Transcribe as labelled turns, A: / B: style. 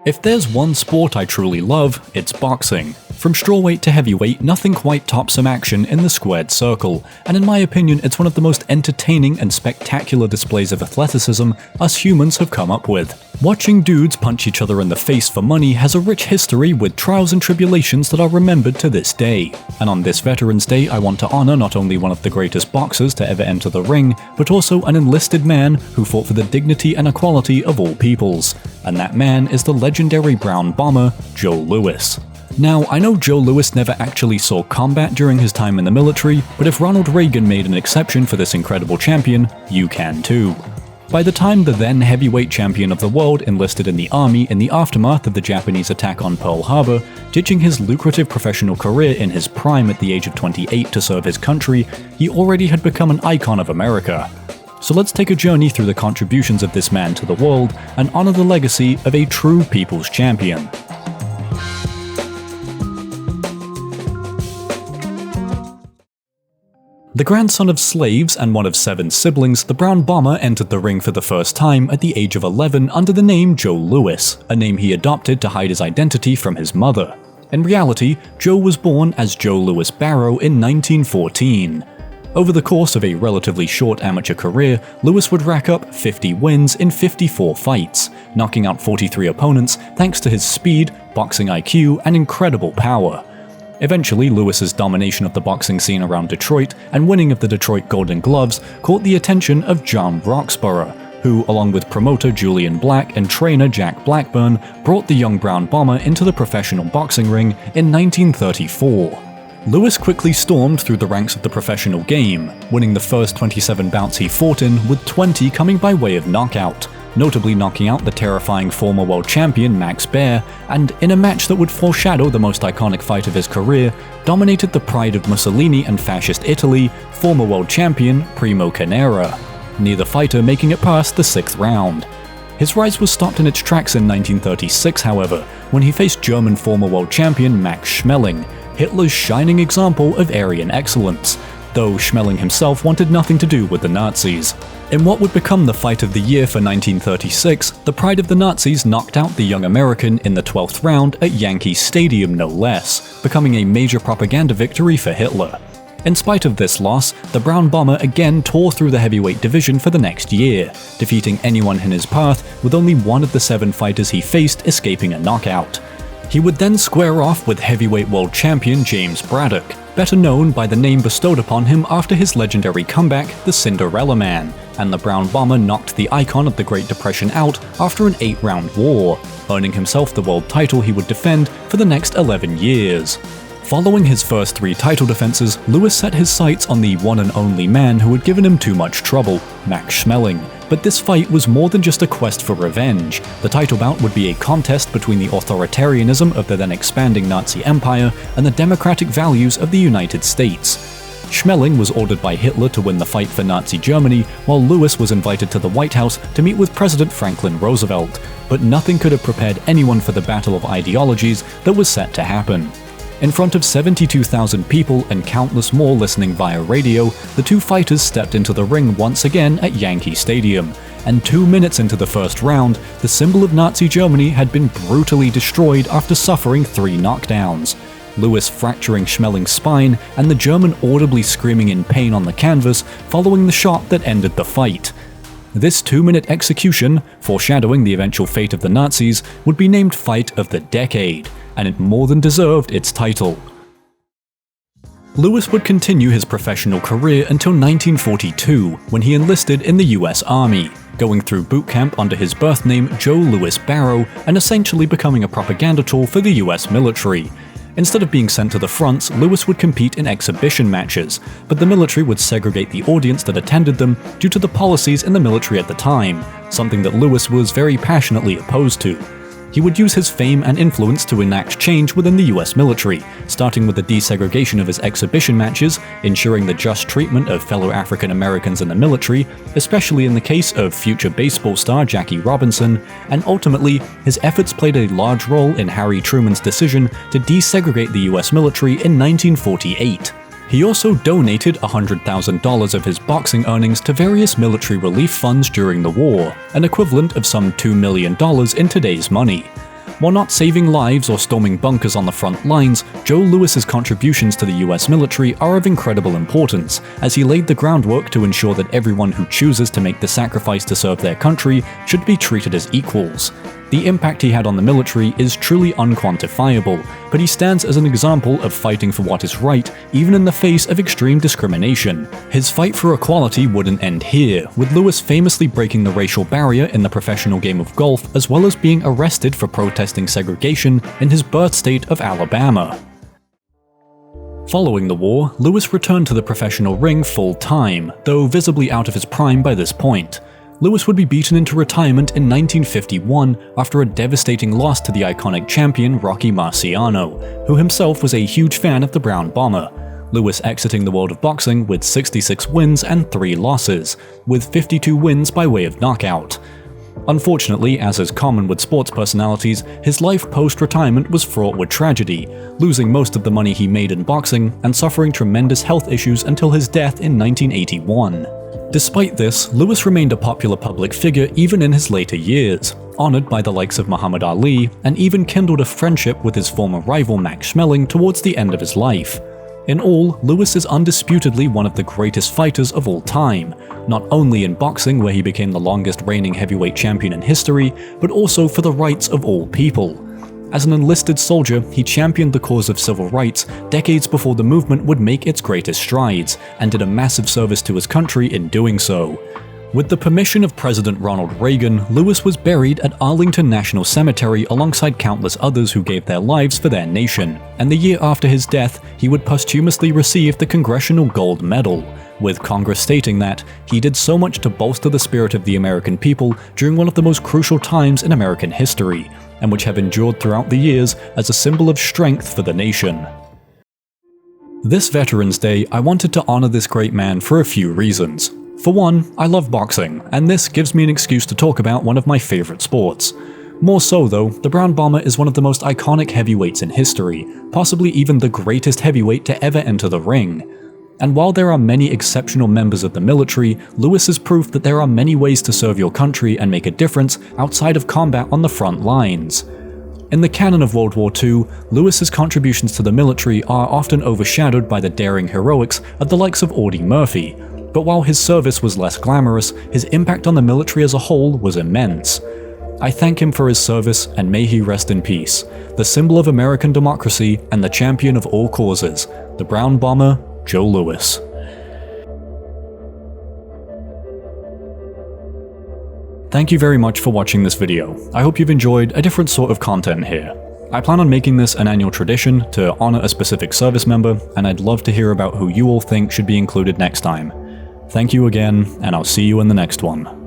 A: If there's one sport I truly love, it's boxing. From strawweight to heavyweight, nothing quite tops some action in the squared circle, and in my opinion it's one of the most entertaining and spectacular displays of athleticism us humans have come up with. Watching dudes punch each other in the face for money has a rich history with trials and tribulations that are remembered to this day. And on this Veterans Day, I want to honor not only one of the greatest boxers to ever enter the ring, but also an enlisted man who fought for the dignity and equality of all peoples. And that man is the legendary brown bomber, Joe Louis. Now, I know Joe Louis never actually saw combat during his time in the military, but if Ronald Reagan made an exception for this incredible champion, you can too. By the time the then heavyweight champion of the world enlisted in the army in the aftermath of the Japanese attack on Pearl Harbor, ditching his lucrative professional career in his prime at the age of 28 to serve his country, he already had become an icon of America. So let's take a journey through the contributions of this man to the world and honor the legacy of a true people's champion. The grandson of slaves and one of 7 siblings, the Brown Bomber entered the ring for the first time at the age of 11 under the name Joe Louis, a name he adopted to hide his identity from his mother. In reality, Joe was born as Joe Louis Barrow in 1914. Over the course of a relatively short amateur career, Louis would rack up 50 wins in 54 fights, knocking out 43 opponents thanks to his speed, boxing IQ, and incredible power. Eventually, Louis's domination of the boxing scene around Detroit and winning of the Detroit Golden Gloves caught the attention of John Roxborough, who, along with promoter Julian Black and trainer Jack Blackburn, brought the young Brown Bomber into the professional boxing ring in 1934. Louis quickly stormed through the ranks of the professional game, winning the first 27 bouts he fought in, with 20 coming by way of knockout, notably knocking out the terrifying former world champion Max Baer, and in a match that would foreshadow the most iconic fight of his career, dominated the pride of Mussolini and fascist Italy, former world champion Primo Carnera, neither fighter making it past the 6th round. His rise was stopped in its tracks in 1936, however, when he faced German former world champion Max Schmeling, Hitler's shining example of Aryan excellence, though Schmeling himself wanted nothing to do with the Nazis. In what would become the fight of the year for 1936, the pride of the Nazis knocked out the young American in the 12th round at Yankee Stadium no less, becoming a major propaganda victory for Hitler. In spite of this loss, the Brown Bomber again tore through the heavyweight division for the next year, defeating anyone in his path, with only one of the 7 fighters he faced escaping a knockout. He would then square off with heavyweight world champion James Braddock, better known by the name bestowed upon him after his legendary comeback, the Cinderella Man, and the Brown Bomber knocked the icon of the Great Depression out after an 8-round war, earning himself the world title he would defend for the next 11 years. Following his first 3 title defenses, Louis set his sights on the one and only man who had given him too much trouble, Max Schmeling. But this fight was more than just a quest for revenge. The title bout would be a contest between the authoritarianism of the then expanding Nazi Empire and the democratic values of the United States. Schmeling was ordered by Hitler to win the fight for Nazi Germany, while Louis was invited to the White House to meet with President Franklin Roosevelt. But nothing could have prepared anyone for the battle of ideologies that was set to happen. In front of 72,000 people and countless more listening via radio, the 2 fighters stepped into the ring once again at Yankee Stadium, and 2 minutes into the first round, the symbol of Nazi Germany had been brutally destroyed after suffering 3 knockdowns, Louis fracturing Schmeling's spine and the German audibly screaming in pain on the canvas following the shot that ended the fight. This 2-minute execution, foreshadowing the eventual fate of the Nazis, would be named Fight of the Decade, and it more than deserved its title. Louis would continue his professional career until 1942, when he enlisted in the US Army, going through boot camp under his birth name Joe Louis Barrow and essentially becoming a propaganda tool for the US military. Instead of being sent to the fronts, Louis would compete in exhibition matches, but the military would segregate the audience that attended them due to the policies in the military at the time, something that Louis was very passionately opposed to. He would use his fame and influence to enact change within the US military, starting with the desegregation of his exhibition matches, ensuring the just treatment of fellow African Americans in the military, especially in the case of future baseball star Jackie Robinson, and ultimately, his efforts played a large role in Harry Truman's decision to desegregate the US military in 1948. He also donated $100,000 of his boxing earnings to various military relief funds during the war, an equivalent of some $2 million in today's money. While not saving lives or storming bunkers on the front lines, Joe Louis's contributions to the US military are of incredible importance, as he laid the groundwork to ensure that everyone who chooses to make the sacrifice to serve their country should be treated as equals. The impact he had on the military is truly unquantifiable, but he stands as an example of fighting for what is right, even in the face of extreme discrimination. His fight for equality wouldn't end here, with Louis famously breaking the racial barrier in the professional game of golf, as well as being arrested for protesting segregation in his birth state of Alabama. Following the war, Louis returned to the professional ring full-time, though visibly out of his prime by this point. Louis would be beaten into retirement in 1951 after a devastating loss to the iconic champion Rocky Marciano, who himself was a huge fan of the Brown Bomber. Louis exiting the world of boxing with 66 wins and 3 losses, with 52 wins by way of knockout. Unfortunately, as is common with sports personalities, his life post-retirement was fraught with tragedy, losing most of the money he made in boxing and suffering tremendous health issues until his death in 1981. Despite this, Louis remained a popular public figure even in his later years, honored by the likes of Muhammad Ali, and even kindled a friendship with his former rival Max Schmeling towards the end of his life. In all, Louis is undisputedly one of the greatest fighters of all time, not only in boxing where he became the longest reigning heavyweight champion in history, but also for the rights of all people. As an enlisted soldier, he championed the cause of civil rights decades before the movement would make its greatest strides, and did a massive service to his country in doing so. With the permission of President Ronald Reagan, Louis was buried at Arlington National Cemetery alongside countless others who gave their lives for their nation, and the year after his death, he would posthumously receive the Congressional Gold Medal, with Congress stating that he did so much to bolster the spirit of the American people during one of the most crucial times in American history, and which have endured throughout the years as a symbol of strength for the nation. This Veterans Day, I wanted to honor this great man for a few reasons. For one, I love boxing, and this gives me an excuse to talk about one of my favorite sports. More so though, the Brown Bomber is one of the most iconic heavyweights in history, possibly even the greatest heavyweight to ever enter the ring. And while there are many exceptional members of the military, Louis is proof that there are many ways to serve your country and make a difference outside of combat on the front lines. In the canon of World War II, Louis's contributions to the military are often overshadowed by the daring heroics of the likes of Audie Murphy, but while his service was less glamorous, his impact on the military as a whole was immense. I thank him for his service, and may he rest in peace, the symbol of American democracy and the champion of all causes, the Brown Bomber, Joe Louis. Thank you very much for watching this video. I hope you've enjoyed a different sort of content here. I plan on making this an annual tradition to honor a specific service member, and I'd love to hear about who you all think should be included next time. Thank you again, and I'll see you in the next one.